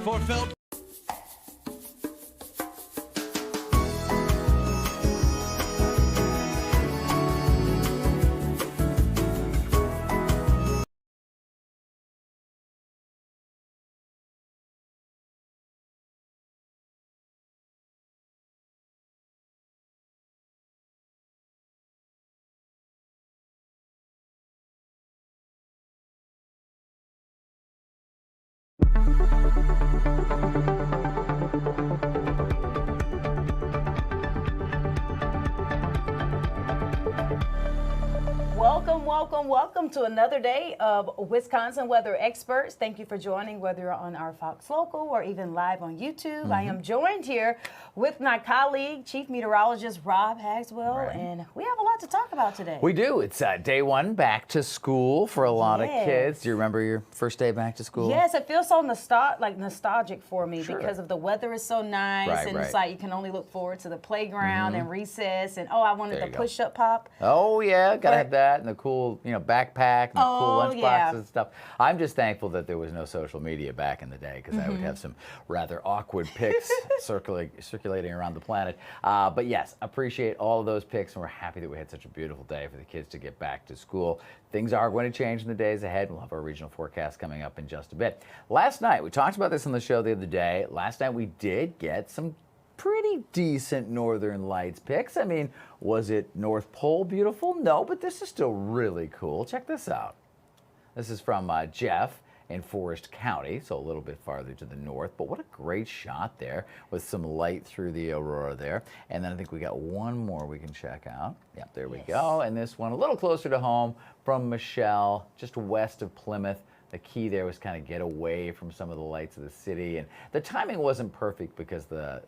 for felt. Welcome to another day of Wisconsin Weather Experts. Thank you for joining, whether you're on our Fox Local or even live on YouTube. I am joined here with my colleague, Chief Meteorologist Rob Hagswell, and we have a lot to talk about today. We do. It's day one back to school for a lot of kids. Do you remember your first day back to school? Yes, it feels so nostalgic for me because of the weather is so nice, and it's like you can only look forward to the playground and recess, and I wanted the push-up pop. Oh yeah, gotta have that, and the cool, backpack and the cool lunch boxes and stuff. I'm just thankful that there was no social media back in the day, because I would have some rather awkward pics circulating around the planet. But yes, appreciate all of those pics, and we're happy that we had such a beautiful day for the kids to get back to school. Things are going to change in the days ahead. We'll have our regional forecast coming up in just a bit. Last night, we talked about this on the show the other day. Last night we did get some pretty decent northern lights pics. I mean, was it North Pole beautiful? No, but this is still really cool. Check this out. This is from Jeff in Forest County, so a little bit farther to the north, but what a great shot there with some light through the aurora there. And then I think we got one more we can check out. Yep, there we go. And this one a little closer to home from Michelle, just west of Plymouth. The key there was kind of get away from some of the lights of the city, and the timing wasn't perfect because the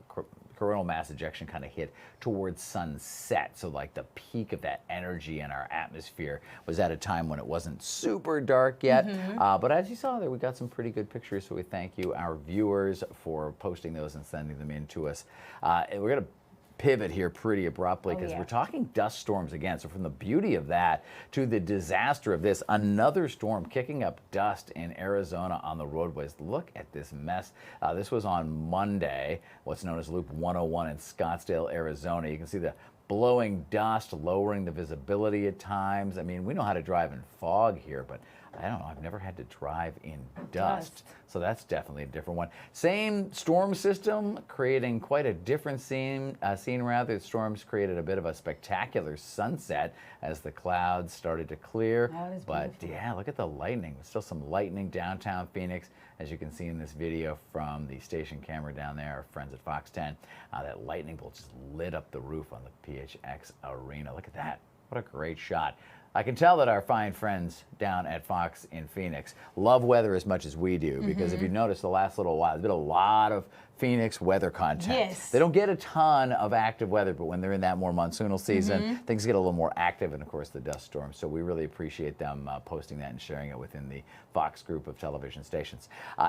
coronal mass ejection kind of hit towards sunset, so like the peak of that energy in our atmosphere was at a time when it wasn't super dark yet. But as you saw there, we got some pretty good pictures, so we thank you, our viewers, for posting those and sending them in to us. And we're going to pivot here pretty abruptly because we're talking dust storms again. So from the beauty of that to the disaster of this, another storm kicking up dust in Arizona on the roadways. Look at this mess. This was on Monday, what's known as Loop 101 in Scottsdale, Arizona. You can see the blowing dust, lowering the visibility at times. I mean, we know how to drive in fog here, but I don't know, I've never had to drive in dust. So that's definitely a different one. Same storm system, creating quite a different scene. The storms created a bit of a spectacular sunset as the clouds started to clear. But yeah, look at the lightning. Still some lightning downtown Phoenix, as you can see in this video from the station camera down there, our friends at Fox 10. That lightning bolt just lit up the roof on the PHX arena. Look at that. What a great shot. I can tell that our fine friends down at Fox in Phoenix love weather as much as we do, because if you notice the last little while, there's been a lot of Phoenix weather content. They don't get a ton of active weather, but when they're in that more monsoonal season, things get a little more active, and of course the dust storms. So we really appreciate them posting that and sharing it within the Fox group of television stations.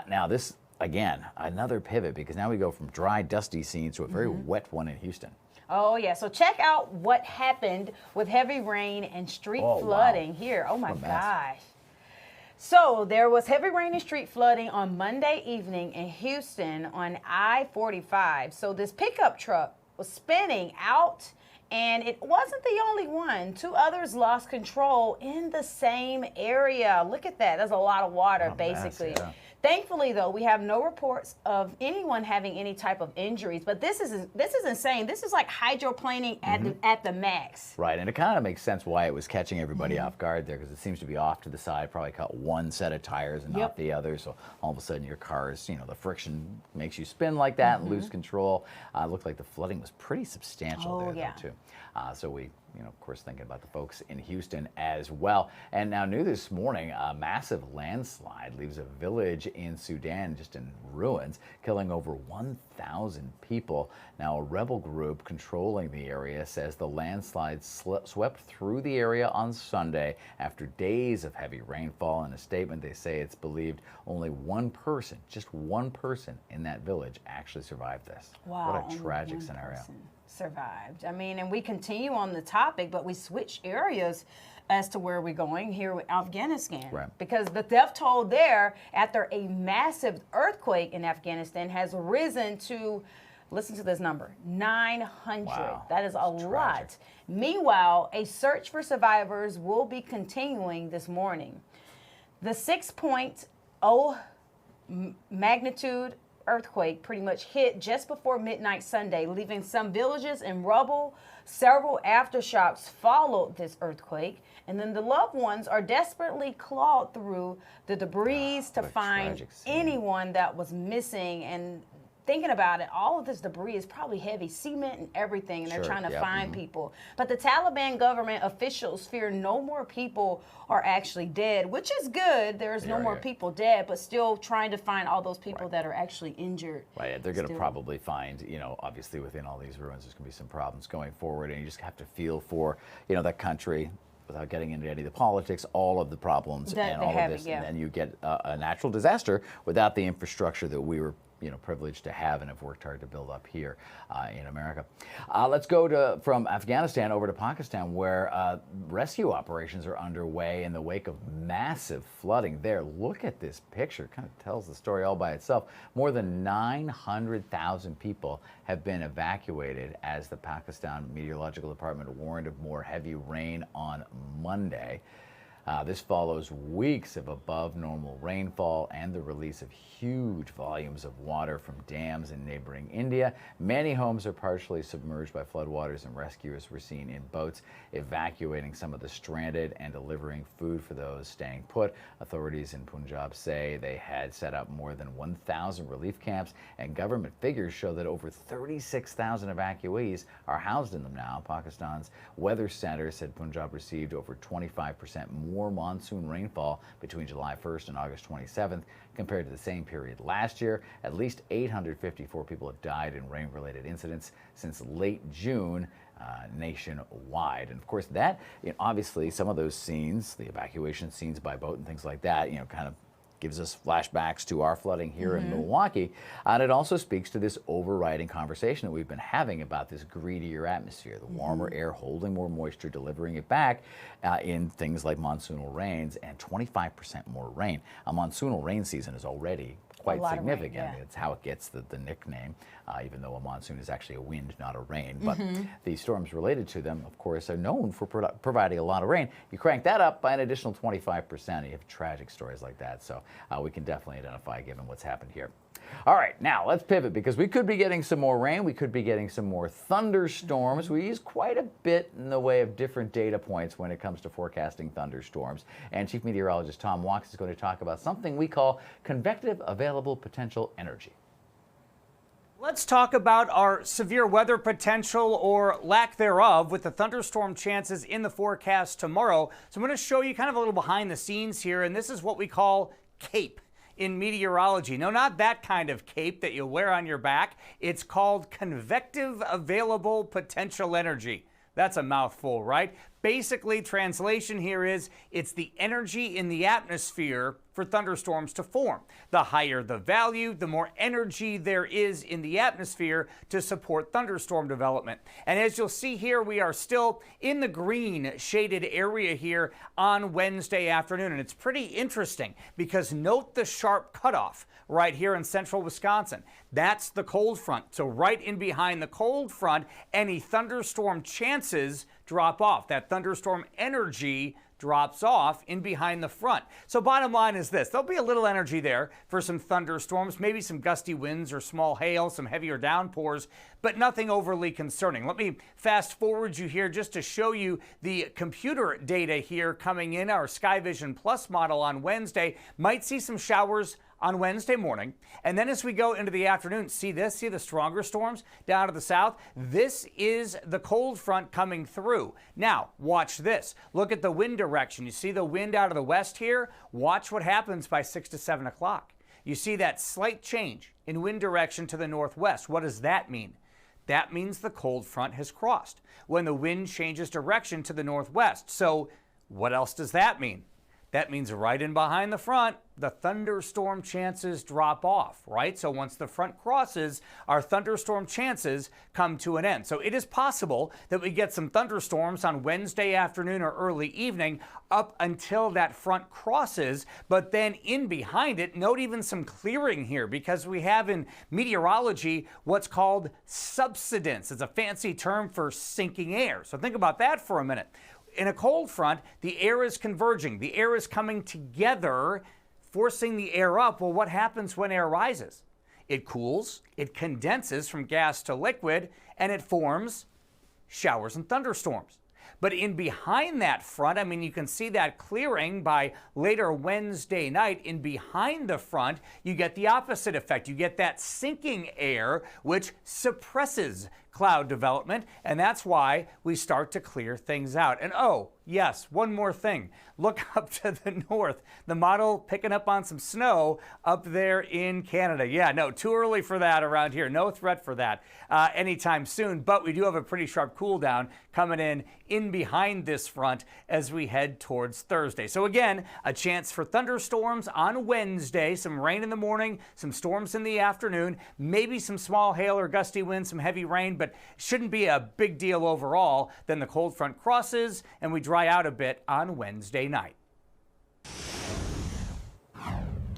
Now this, again, another pivot, because now we go from dry, dusty scenes to a very wet one in Houston. Oh, yeah. So check out what happened with heavy rain and street flooding here. Oh, my gosh. So there was heavy rain and street flooding on Monday evening in Houston on I-45. So this pickup truck was spinning out, and it wasn't the only one. Two others lost control in the same area. Look at that. There's a lot of water, basically. Thankfully, though, we have no reports of anyone having any type of injuries. But this is insane. This is like hydroplaning at the max. Right, and it kind of makes sense why it was catching everybody off guard there, because it seems to be off to the side, probably caught one set of tires and not the other. So all of a sudden your car's, the friction makes you spin like that and lose control. It looked like the flooding was pretty substantial there, though, too. So we, of course, thinking about the folks in Houston as well. And now new this morning, a massive landslide leaves a village in Sudan just in ruins, killing over 1,000 people. Now, a rebel group controlling the area says the landslide swept through the area on Sunday after days of heavy rainfall. In a statement, they say it's believed only one person, just one person in that village actually survived this. Wow. What a tragic scenario. survived. I mean, and we continue on the topic, but we switch areas as to where we're going here with Afghanistan. Right. Because the death toll there after a massive earthquake in Afghanistan has risen to, listen to this number, 900. Wow. That is a It's lot. tragic. Meanwhile, a search for survivors will be continuing this morning. The 6.0 magnitude earthquake pretty much hit just before midnight Sunday, leaving some villages in rubble. Several aftershocks followed this earthquake, and then the loved ones are desperately clawed through the debris to what a find tragic scene. anyone that was missing. And thinking about it, all of this debris is probably heavy cement and everything, and they're Sure, trying to yep, find people. But the Taliban government officials fear no more people are actually dead, which is good. There's no more people dead, but still trying to find all those people that are actually injured. Right, they're going to probably find, you know, obviously within all these ruins, there's going to be some problems going forward, and you just have to feel for, you know, that country, without getting into any of the politics, all of the problems and all of this, and then you get a natural disaster without the infrastructure that we were, you know, privileged to have and have worked hard to build up here in America. Let's go from Afghanistan over to Pakistan, where rescue operations are underway in the wake of massive flooding there. Look at this picture. It kind of tells the story all by itself. More than 900,000 people have been evacuated as the Pakistan Meteorological Department warned of more heavy rain on Monday. This follows weeks of above normal rainfall and the release of huge volumes of water from dams in neighboring India. Many homes are partially submerged by floodwaters, and rescuers were seen in boats evacuating some of the stranded and delivering food for those staying put. Authorities in Punjab say they had set up more than 1,000 relief camps, and government figures show that over 36,000 evacuees are housed in them now. Pakistan's Weather Center said Punjab received over 25% more monsoon rainfall between July 1st and August 27th compared to the same period last year. At least 854 people have died in rain-related incidents since late June nationwide. And of course that, you know, obviously some of those scenes, the evacuation scenes by boat and things like that, you know, kind of gives us flashbacks to our flooding here in Milwaukee. And it also speaks to this overriding conversation that we've been having about this greedier atmosphere, the warmer air holding more moisture, delivering it back in things like monsoonal rains, and 25% more rain. A monsoonal rain season is already quite significant. Rain, yeah. It's how it gets the nickname, even though a monsoon is actually a wind, not a rain. But the storms related to them, of course, are known for providing a lot of rain. You crank that up by an additional 25%, you have tragic stories like that. So we can definitely identify given what's happened here. All right, now let's pivot, because we could be getting some more rain. We could be getting some more thunderstorms. We use quite a bit in the way of different data points when it comes to forecasting thunderstorms. And Chief Meteorologist Tom Walks is going to talk about something we call convective available potential energy. Let's talk about our severe weather potential, or lack thereof, with the thunderstorm chances in the forecast tomorrow. So I'm going to show you kind of a little behind the scenes here, and this is what we call CAPE in meteorology. No, not that kind of cape that you wear on your back. It's called convective available potential energy. That's a mouthful, right? Basically, translation here is it's the energy in the atmosphere for thunderstorms to form. The higher the value, the more energy there is in the atmosphere to support thunderstorm development. And as you'll see here, we are still in the green shaded area here on Wednesday afternoon. And it's pretty interesting because note the sharp cutoff right here in central Wisconsin. That's the cold front. So right in behind the cold front, any thunderstorm chances drop off. That thunderstorm energy drops off in behind the front. So bottom line is this: there'll be a little energy there for some thunderstorms, maybe some gusty winds or small hail, some heavier downpours, but nothing overly concerning. Let me fast forward you here just to show you the computer data here coming in. Our Sky Vision Plus model on Wednesday might see some showers on Wednesday morning. And then as we go into the afternoon, see this, see the stronger storms down to the south? This is the cold front coming through. Now, watch this. Look at the wind direction. You see the wind out of the west here? Watch what happens by 6 to 7 o'clock. You see that slight change in wind direction to the northwest. What does that mean? That means the cold front has crossed when the wind changes direction to the northwest. So what else does that mean? That means right in behind the front, the thunderstorm chances drop off, right? So once the front crosses, our thunderstorm chances come to an end. So it is possible that we get some thunderstorms on Wednesday afternoon or early evening up until that front crosses, but then in behind it, note even some clearing here because we have in meteorology what's called subsidence. It's a fancy term for sinking air. So think about that for a minute. In a cold front, the air is converging. The air is coming together, forcing the air up. Well, what happens when air rises? It cools, it condenses from gas to liquid, and it forms showers and thunderstorms. But in behind that front, I mean, you can see that clearing by later Wednesday night. In behind the front, you get the opposite effect. You get that sinking air, which suppresses cloud development, and that's why we start to clear things out. And oh, yes, one more thing. Look up to the north. The model picking up on some snow up there in Canada. Yeah, no, too early for that around here. No threat for that anytime soon, but we do have a pretty sharp cool down coming in behind this front as we head towards Thursday. So again, a chance for thunderstorms on Wednesday, some rain in the morning, some storms in the afternoon, maybe some small hail or gusty winds, some heavy rain, but shouldn't be a big deal overall. Then the cold front crosses and we dry out a bit on Wednesday night.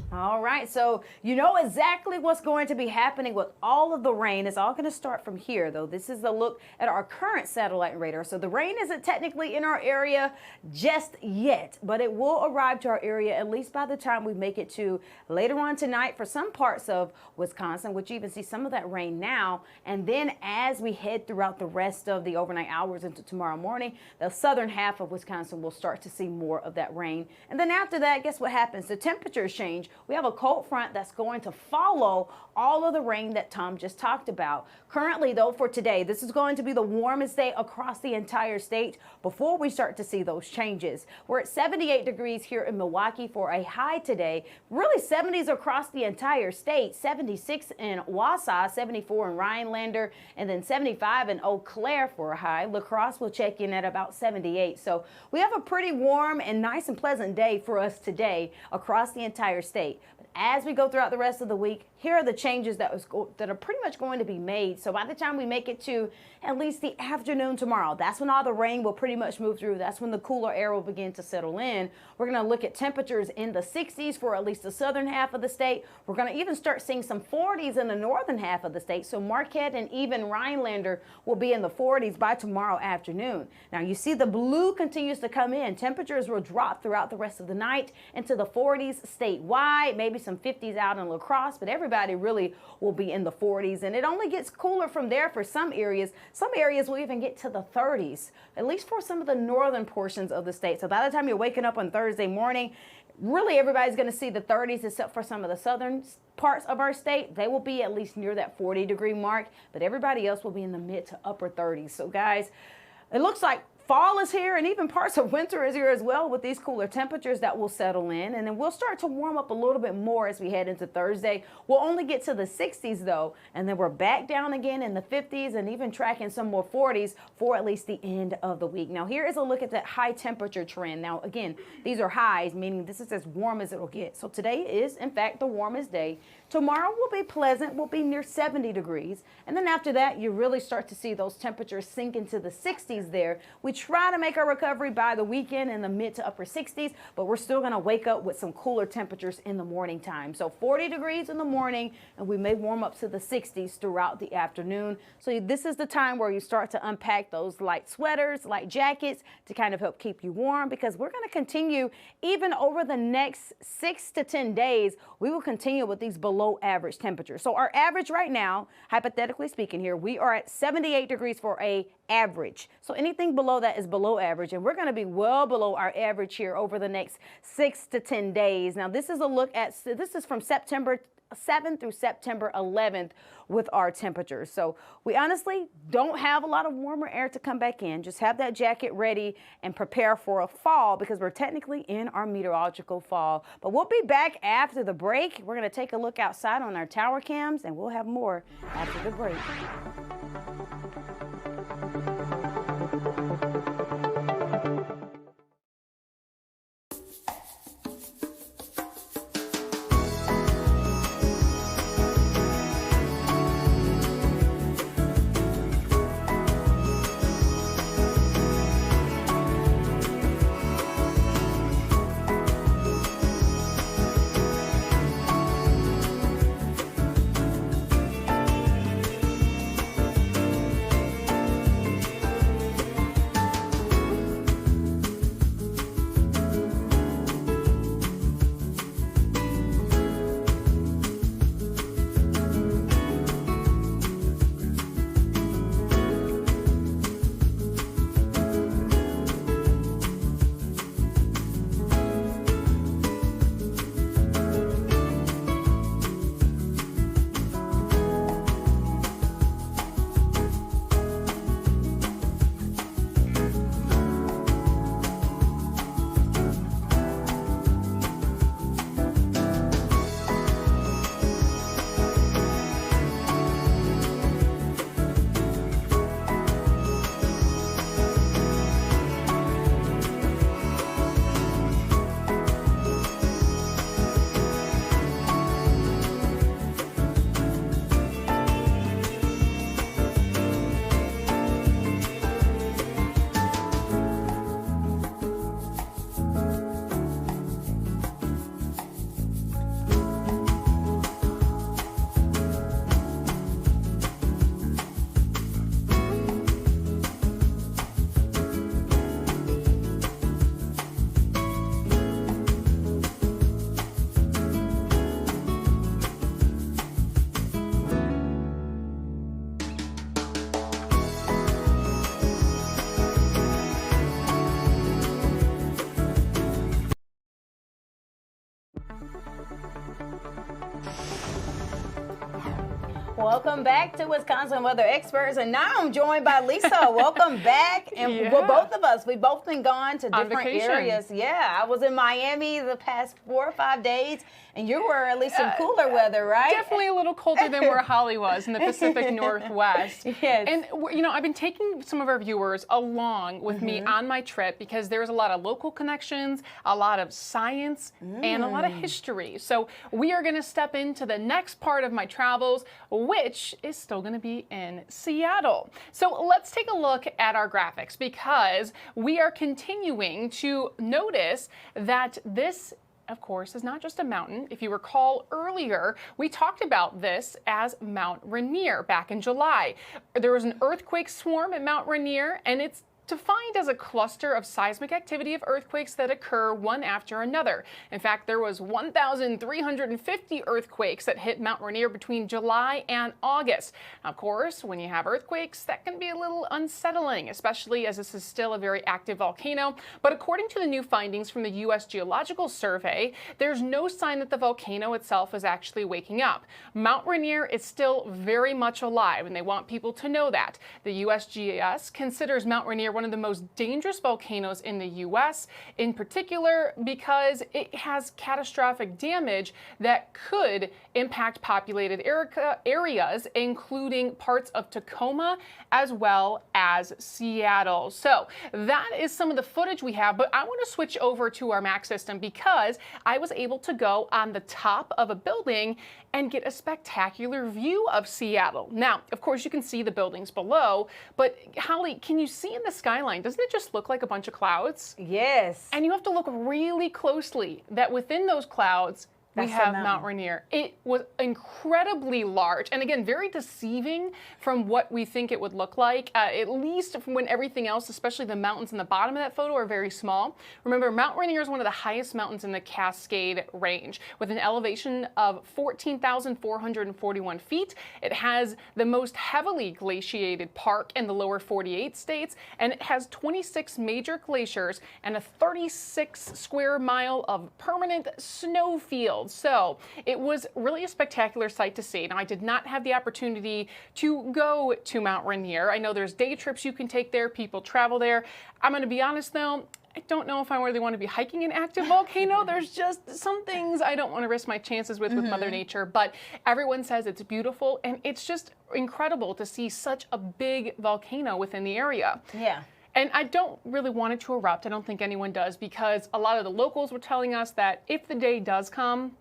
All right, so you know exactly what's going to be happening with all of the rain. It's all going to start from here, though. This is a look at our current satellite radar. So the rain isn't technically in our area just yet, but it will arrive to our area at least by the time we make it to later on tonight for some parts of Wisconsin, which you even see some of that rain now. And then as we head throughout the rest of the overnight hours into tomorrow morning, the southern half of Wisconsin will start to see more of that rain. And then after that, guess what happens? The temperatures change. We have a cold front that's going to follow all of the rain that Tom just talked about. Currently, though, for today, this is going to be the warmest day across the entire state before we start to see those changes. We're at 78 degrees here in Milwaukee for a high today. Really 70s across the entire state. 76 in Wausau, 74 in Rhinelander, and then 75 in Eau Claire for a high. La Crosse will check in at about 78. So we have a pretty warm and nice and pleasant day for us today across the entire state. But as we go throughout the rest of the week, here are the changes that are pretty much going to be made. So by the time we make it to at least the afternoon tomorrow, that's when all the rain will pretty much move through. That's when the cooler air will begin to settle in. We're going to look at temperatures in the 60s for at least the southern half of the state. We're going to even start seeing some 40s in the northern half of the state. So Marquette and even Rhinelander will be in the 40s by tomorrow afternoon. Now you see the blue continues to come in. Temperatures will drop throughout the rest of the night into the 40s statewide, maybe some 50s out in La Crosse, but everybody really will be in the 40s, and it only gets cooler from there for some areas. Some areas will even get to the 30s, at least for some of the northern portions of the state. So by the time you're waking up on Thursday morning, really everybody's going to see the 30s except for some of the southern parts of our state. They will be at least near that 40-degree mark, but everybody else will be in the mid to upper 30s. So guys, it looks like fall is here, and even parts of winter is here as well with these cooler temperatures that will settle in. And then we'll start to warm up a little bit more as we head into Thursday. We'll only get to the 60s though, and then we're back down again in the 50s and even tracking some more 40s for at least the end of the week. Now here is a look at that high temperature trend. Now again, these are highs, meaning this is as warm as it'll get. So today is in fact the warmest day. Tomorrow will be pleasant, will be near 70 degrees. And then after that, you really start to see those temperatures sink into the 60s there. We try to make our recovery by the weekend in the mid to upper 60s, but we're still going to wake up with some cooler temperatures in the morning time. So 40 degrees in the morning, and we may warm up to the 60s throughout the afternoon. So this is the time where you start to unpack those light sweaters, light jackets to kind of help keep you warm, because we're going to continue even over the next 6 to 10 days. We will continue with these below average temperatures. So our average right now, hypothetically speaking here, we are at 78 degrees for a average. So anything below that is below average, and we're going to be well below our average here over the next 6 to 10 days. Now this is a look at, this is from September 7th through September 11th with our temperatures. So we honestly don't have a lot of warmer air to come back in. Just have that jacket ready and prepare for a fall, because we're technically in our meteorological fall. But we'll be back after the break. We're going to take a look outside on our tower cams, and we'll have more after the break. Welcome back to Wisconsin Weather Experts, and now I'm joined by Lisa. Welcome back, and well, both of us, we've both been gone to different areas. Yeah, I was in Miami the past 4 or 5 days, and you were at least some cooler weather, right? Definitely a little colder than where Holly was in the Pacific Northwest. Yes. And you know, I've been taking some of our viewers along with me on my trip because there's a lot of local connections, a lot of science, and a lot of history. So we are going to step into the next part of my travels, which is still going to be in Seattle. So let's take a look at our graphics because we are continuing to notice that this, of course, is not just a mountain. If you recall earlier, we talked about this as Mount Rainier back in July. There was an earthquake swarm at Mount Rainier, and it's defined as a cluster of seismic activity of earthquakes that occur one after another. In fact, there was 1,350 earthquakes that hit Mount Rainier between July and August. Now, of course, when you have earthquakes, that can be a little unsettling, especially as this is still a very active volcano. But according to the new findings from the U.S. Geological Survey, there's no sign that the volcano itself is actually waking up. Mount Rainier is still very much alive, and they want people to know that. The USGS considers Mount Rainier one of the most dangerous volcanoes in the U.S., in particular because it has catastrophic damage that could impact populated areas, including parts of Tacoma as well as Seattle. So that is some of the footage we have, but I want to switch over to our MAX system because I was able to go on the top of a building and get a spectacular view of Seattle. Now, of course, you can see the buildings below, but Holly, can you see in the skyline, doesn't it just look like a bunch of clouds? Yes. And you have to look really closely that within those clouds, we have Mount Rainier. It was incredibly large, and again, very deceiving from what we think it would look like, at least from when everything else, especially the mountains in the bottom of that photo, are very small. Remember, Mount Rainier is one of the highest mountains in the Cascade Range, with an elevation of 14,441 feet. It has the most heavily glaciated park in the lower 48 states, and it has 26 major glaciers and a 36 square mile of permanent snow fields. So it was really a spectacular sight to see. Now, I did not have the opportunity to go to Mount Rainier. I know there's day trips you can take there. People travel there. I'm going to be honest, though. I don't know if I really want to be hiking an active volcano. There's just some things I don't want to risk my chances with Mother Nature, but everyone says it's beautiful, and it's just incredible to see such a big volcano within the area. Yeah. And I don't really want it to erupt. I don't think anyone does, because a lot of the locals were telling us that if the day does come,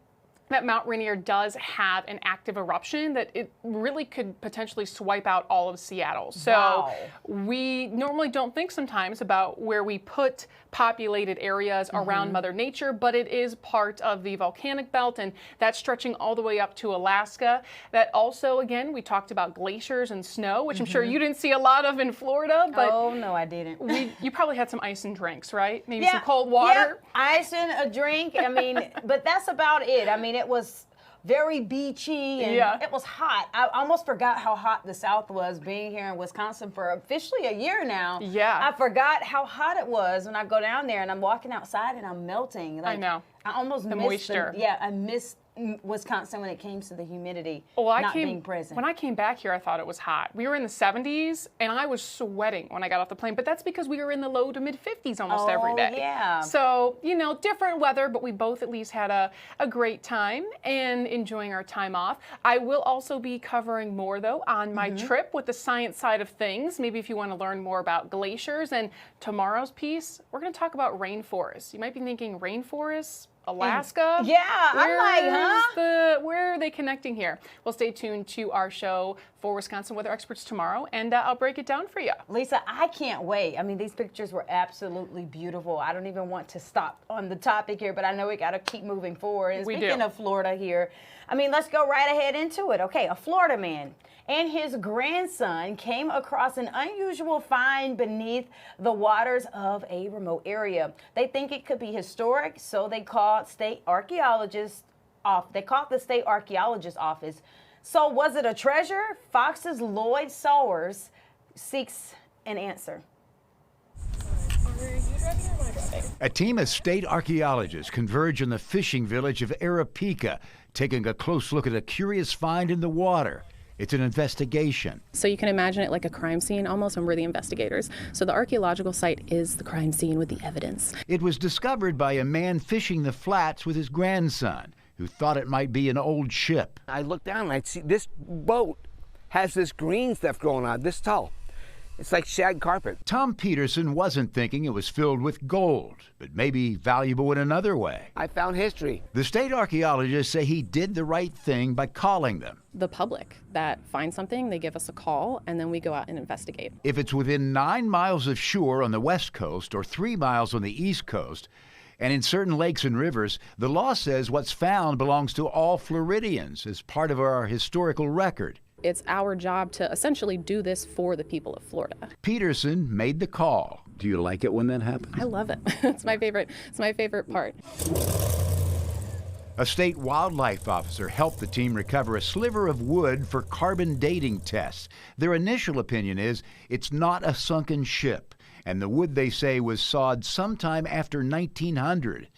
that Mount Rainier does have an active eruption, that it really could potentially swipe out all of Seattle. So we normally don't think sometimes about where we put populated areas around Mother Nature, but it is part of the volcanic belt, and that's stretching all the way up to Alaska. That also, again, we talked about glaciers and snow, which I'm sure you didn't see a lot of in Florida. But oh, no, I didn't. You probably had some ice and drinks, right? Maybe some cold water? Yeah, ice and a drink. I mean, but that's about it. I mean, it was very beachy, and it was hot. I almost forgot how hot the South was, being here in Wisconsin for officially a year now. Yeah. I forgot how hot it was when I go down there and I'm walking outside and I'm melting. Like, I know. I almost missed moisture. I missed Wisconsin when it came to the humidity being present. When I came back here, I thought it was hot. We were in the 70s, and I was sweating when I got off the plane, but that's because we were in the low to mid 50s almost every day. Yeah. So, you know, different weather, but we both at least had a great time and enjoying our time off. I will also be covering more, though, on my trip with the science side of things. Maybe if you want to learn more about glaciers. And tomorrow's piece, we're going to talk about rainforests. You might be thinking, rainforests? Alaska? Yeah, I'm like, huh? Where are they connecting here? Well, stay tuned to our show for Wisconsin Weather Experts tomorrow, and I'll break it down for you. Lisa, I can't wait. I mean, these pictures were absolutely beautiful. I don't even want to stop on the topic here, but I know we got to keep moving forward. And speaking of Florida here, I mean, let's go right ahead into it. Okay, a Florida man and his grandson came across an unusual find beneath the waters of a remote area. They think it could be historic, so they called state archaeologists off. They called the state archaeologist office. So was it a treasure? Fox's Lloyd Sowers seeks an answer. A team of state archaeologists converge in the fishing village of Arapika, taking a close look at a curious find in the water. It's an investigation. So you can imagine it like a crime scene almost, and we're the investigators. So the archaeological site is the crime scene with the evidence. It was discovered by a man fishing the flats with his grandson, who thought it might be an old ship. I look down and I see this boat has this green stuff going on, this tall. It's like shag carpet. Tom Peterson wasn't thinking it was filled with gold, but maybe valuable in another way. I found history. The state archaeologists say he did the right thing by calling them. The public that finds something, they give us a call, and then we go out and investigate. If it's within 9 miles of shore on the west coast or 3 miles on the east coast, and in certain lakes and rivers, the law says what's found belongs to all Floridians as part of our historical record. It's our job to essentially do this for the people of Florida. Peterson made the call. Do you like it when that happens? I love it. It's my favorite part. A state wildlife officer helped the team recover a sliver of wood for carbon dating tests. Their initial opinion is it's not a sunken ship, and the wood, they say, was sawed sometime after 1900.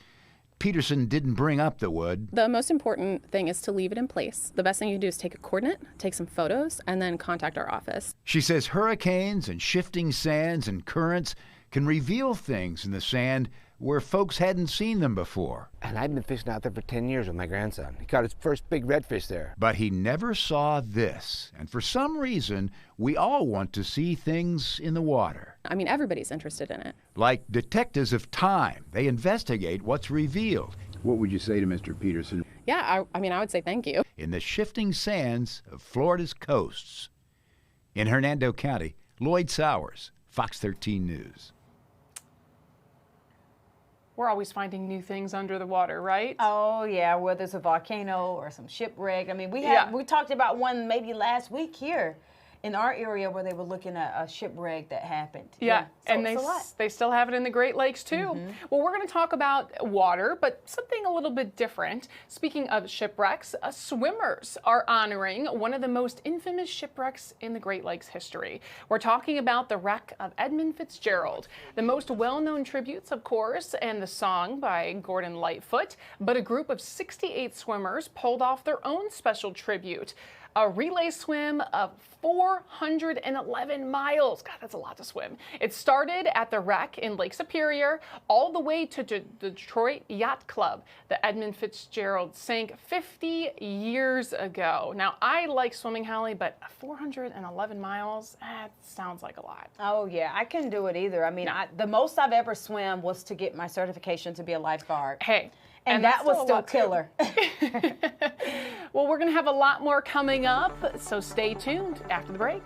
Peterson didn't bring up the wood. The most important thing is to leave it in place. The best thing you can do is take a coordinate, take some photos, and then contact our office. She says hurricanes and shifting sands and currents can reveal things in the sand where folks hadn't seen them before. And I've been fishing out there for 10 years with my grandson. He caught his first big redfish there. But he never saw this. And for some reason, we all want to see things in the water. I mean, everybody's interested in it. Like detectives of time, they investigate what's revealed. What would you say to Mr. Peterson? Yeah, I mean, I would say thank you. In the shifting sands of Florida's coasts. In Hernando County, Lloyd Sowers, Fox 13 News. We're always finding new things under the water, right? Oh yeah, whether it's a volcano or some shipwreck. I mean, we talked about one maybe last week here in our area where they were looking at a shipwreck that happened. Yeah, So and it's a lot. they still have it in the Great Lakes too. Well, we're going to talk about water, but something a little bit different. Speaking of shipwrecks, swimmers are honoring one of the most infamous shipwrecks in the Great Lakes history. We're talking about the wreck of Edmund Fitzgerald. The most well-known tributes, of course, and the song by Gordon Lightfoot, but a group of 68 swimmers pulled off their own special tribute. A relay swim of 411 miles. God, that's a lot to swim. It started at the wreck in Lake Superior all the way to the Detroit Yacht Club. The Edmund Fitzgerald sank 50 years ago. Now, I like swimming, Hallie, but 411 miles, that sounds like a lot. Oh yeah, I couldn't do it either. I mean, the most I've ever swam was to get my certification to be a lifeguard. Hey. And that was still killer. Well, we're going to have a lot more coming up, so stay tuned after the break.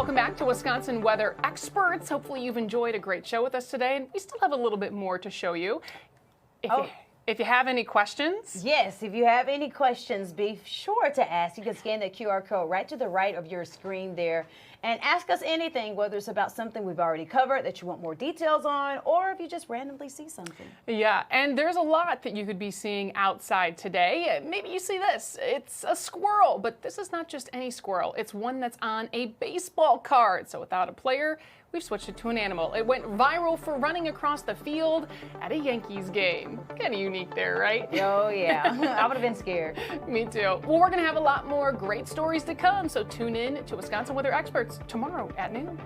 Welcome back to Wisconsin Weather Experts. Hopefully you've enjoyed a great show with us today, and we still have a little bit more to show you. If you have any questions. Yes, if you have any questions, be sure to ask. You can scan that QR code right to the right of your screen there and ask us anything, whether it's about something we've already covered that you want more details on, or if you just randomly see something. Yeah, and there's a lot that you could be seeing outside today. Maybe you see this. It's a squirrel, but this is not just any squirrel. It's one that's on a baseball card. So without a player, we've switched it to an animal. It went viral for running across the field at a Yankees game. Kind of unique there, right? Oh, yeah. I would have been scared. Me too. Well, we're going to have a lot more great stories to come, so tune in to Wisconsin Weather Experts tomorrow at noon.